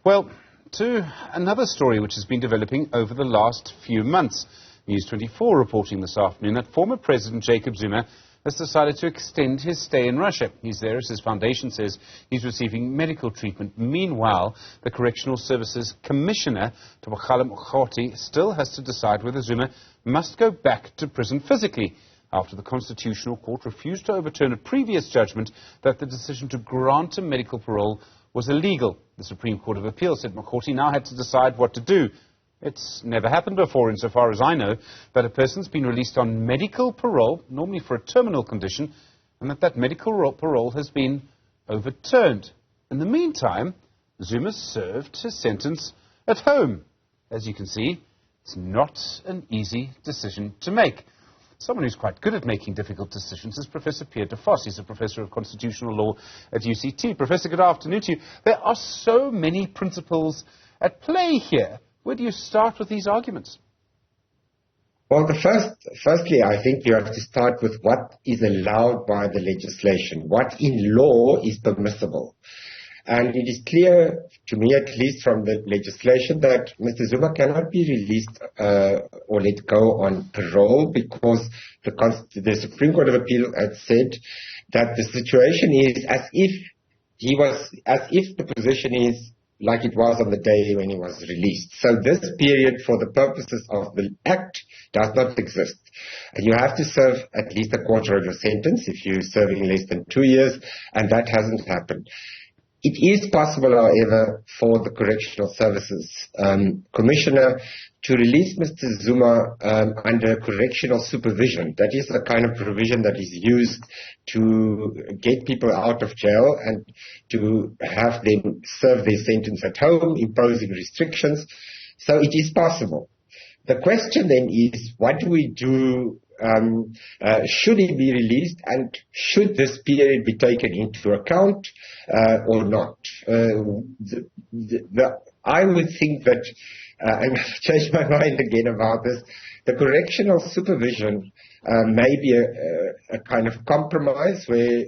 Well, to another story which has been developing over the last few months. News 24 reporting this afternoon that former President Jacob Zuma has decided to extend his stay in Russia. He's there, as his foundation says, he's receiving medical treatment. Meanwhile, the Correctional Services Commissioner, Thobakgale Makghothi, still has to decide whether Zuma must go back to prison physically, after the Constitutional Court refused to overturn a previous judgment that the decision to grant him medical parole was illegal. The Supreme Court of Appeal said Makghothi now had to decide what to do. It's never happened before, insofar as I know, that a person's been released on medical parole, normally for a terminal condition, and that medical parole has been overturned. In the meantime, Zuma served his sentence at home. As you can see, it's not an easy decision to make. Someone who's quite good at making difficult decisions is Professor Pierre de Vos. He's a professor of constitutional law at UCT. Professor, good afternoon to you. There are so many principles at play here. Where do you start with these arguments? Well, firstly, I think you have to start with what is allowed by the legislation, what in law is permissible. And it is clear, to me at least from the legislation, that Mr. Zuma cannot be released or let go on parole because the Supreme Court of Appeal had said that the situation is as if the position is like it was on the day when he was released. So this period, for the purposes of the Act, does not exist. And you have to serve at least a quarter of your sentence if you're serving less than 2 years, and that hasn't happened. It is possible, however, for the Correctional Services Commissioner to release Mr. Zuma under correctional supervision. That is the kind of provision that is used to get people out of jail and to have them serve their sentence at home, imposing restrictions. So it is possible. The question then is, what do we do? Should he be released, and should this period be taken into account or not? I would think that, and I've changed my mind again about this, the correctional supervision may be a kind of compromise where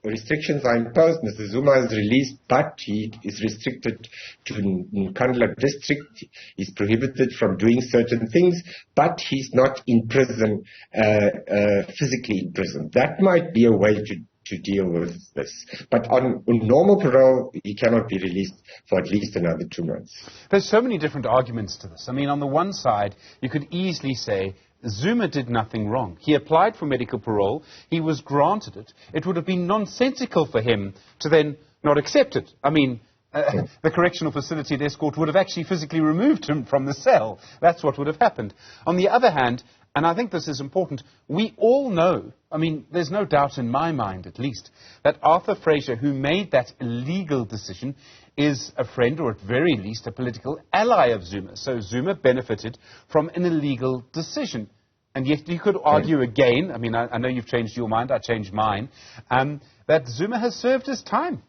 restrictions are imposed. Mr. Zuma is released, but he is restricted to Nkandla district. He's prohibited from doing certain things, but he's not in prison, physically in prison. That might be a way to deal with this. But on normal parole, he cannot be released for at least another 2 months. There's so many different arguments to this. I mean, on the one side, you could easily say Zuma did nothing wrong. He applied for medical parole. He was granted it. It would have been nonsensical for him to then not accept it. I mean, the correctional facility at Escort would have actually physically removed him from the cell. That's what would have happened. On the other hand, and I think this is important, we all know, I mean, there's no doubt in my mind at least, that Arthur Fraser, who made that illegal decision, is a friend, or at very least a political ally of Zuma. So Zuma benefited from an illegal decision. And yet you could argue again, I mean, I know you've changed your mind, I changed mine, that Zuma has served his time.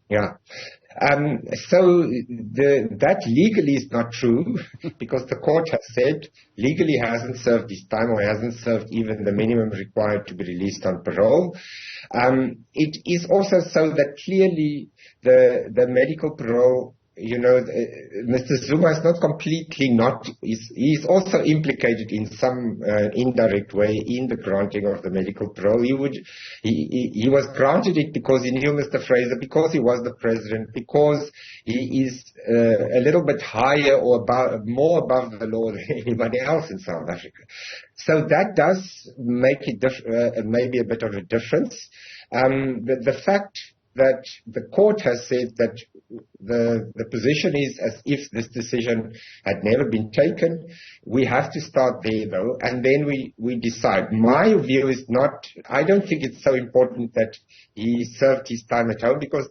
Yeah. So that legally is not true because the court has said legally hasn't served his time or hasn't served even the minimum required to be released on parole. It is also so that clearly the medical parole, you know, Mr. Zuma is not completely he's also implicated in some indirect way in the granting of the medical parole. He was granted it because he knew Mr. Fraser, because he was the president, because he is a little bit higher or more above the law than anybody else in South Africa. So that does make it maybe a bit of a difference. The fact that the court has said that the position is as if this decision had never been taken. We have to start there, though, and then we decide. My view is not, I don't think it's so important that he served his time at home because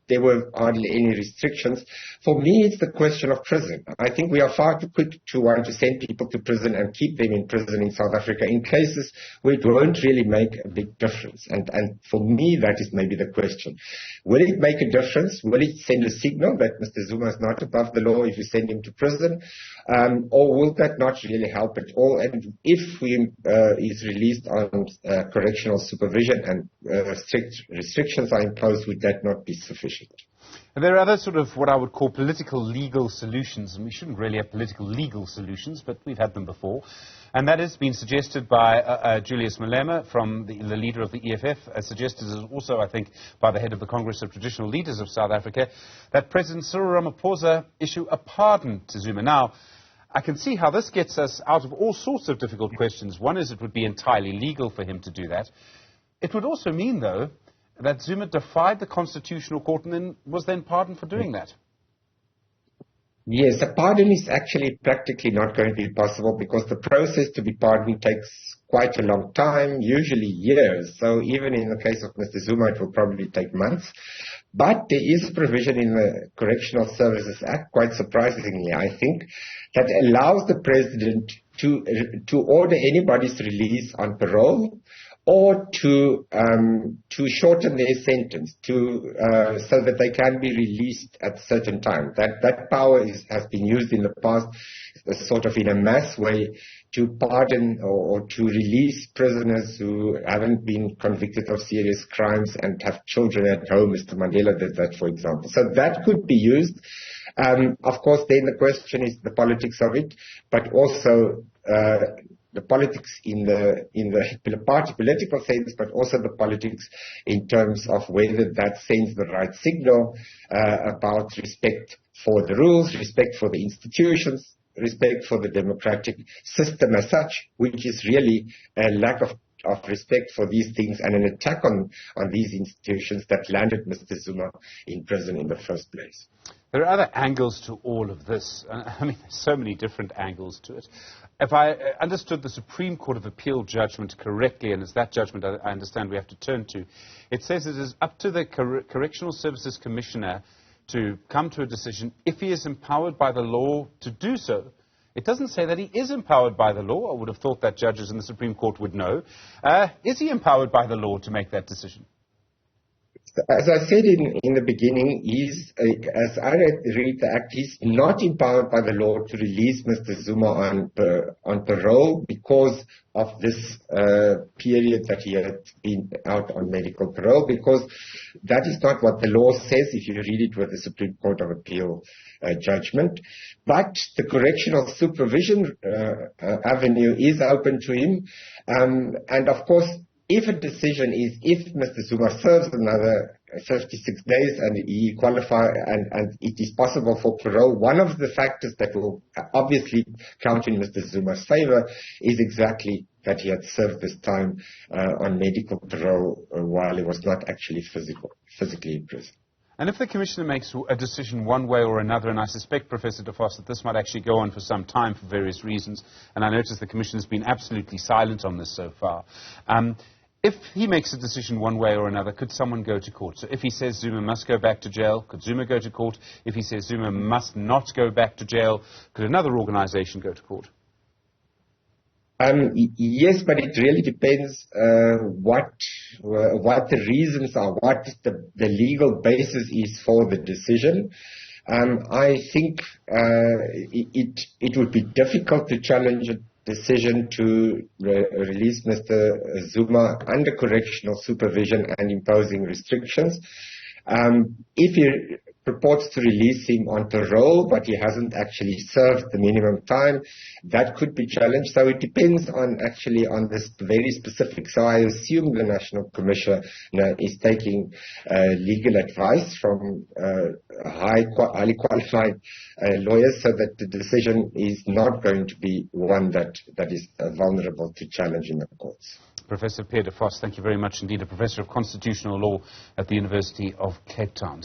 there were hardly any restrictions. For me, it's the question of prison. I think we are far too quick to want to send people to prison and keep them in prison in South Africa in cases where it won't really make a big difference. And for me, that is maybe the question. Will it make a difference? Will it send a signal that Mr. Zuma is not above the law if you send him to prison? Or will that not really help at all? And if he is released on correctional supervision and strict restrictions are imposed, would that not be sufficient? There are other sort of what I would call political legal solutions, and we shouldn't really have political legal solutions, but we've had them before. And that has been suggested by Julius Malema, from the leader of the EFF, suggested also, I think, by the head of the Congress of Traditional Leaders of South Africa, that President Cyril Ramaphosa issue a pardon to Zuma. Now, I can see how this gets us out of all sorts of difficult questions. One is it would be entirely legal for him to do that. It would also mean, though, that Zuma defied the Constitutional Court and then was then pardoned for doing that. Yes, a pardon is actually practically not going to be possible because the process to be pardoned takes quite a long time, usually years. So even in the case of Mr. Zuma, it will probably take months. But there is a provision in the Correctional Services Act, quite surprisingly, I think, that allows the president to order anybody's release on parole or to shorten their sentence so that they can be released at a certain time. That power has been used in the past sort of in a mass way to pardon or to release prisoners who haven't been convicted of serious crimes and have children at home. Mr. Mandela did that, for example. So that could be used. Of course, then the question is the politics of it, but also the politics in the party political sense, but also the politics in terms of whether that sends the right signal about respect for the rules, respect for the institutions, respect for the democratic system as such, which is really a lack of respect for these things and an attack on these institutions that landed Mr. Zuma in prison in the first place. There are other angles to all of this. I mean, there's so many different angles to it. If I understood the Supreme Court of Appeal judgment correctly, and it's that judgment I understand we have to turn to, it says it is up to the Correctional Services Commissioner to come to a decision if he is empowered by the law to do so. It doesn't say that he is empowered by the law. I would have thought that judges in the Supreme Court would know. Is he empowered by the law to make that decision? As I said in the beginning, as I read the Act, he's not empowered by the law to release Mr. Zuma on parole because of this period that he had been out on medical parole, because that is not what the law says if you read it with the Supreme Court of Appeal judgment. But the correctional supervision avenue is open to him, and of course, if a decision is, if Mr. Zuma serves another 56 days and he qualifies and it is possible for parole, one of the factors that will obviously count in Mr. Zuma's favor is exactly that he had served this time on medical parole while he was not actually physically in prison. And if the Commissioner makes a decision one way or another, and I suspect, Professor de Vos, that this might actually go on for some time for various reasons, and I notice the Commissioner has been absolutely silent on this so far, if he makes a decision one way or another, could someone go to court? So if he says Zuma must go back to jail, could Zuma go to court? If he says Zuma must not go back to jail, could another organization go to court? Yes, but it really depends what the reasons are, what the legal basis is for the decision. I think it would be difficult to challenge a decision to release Mr. Zuma under correctional supervision and imposing restrictions. If he purports to release him on parole, but he hasn't actually served the minimum time, that could be challenged. So it depends on this very specific. So I assume the National Commissioner is taking legal advice from highly qualified lawyers, so that the decision is not going to be one that is vulnerable to challenge in the courts. Professor Pierre de Vos, thank you very much indeed, a Professor of Constitutional Law at the University of Cape Town.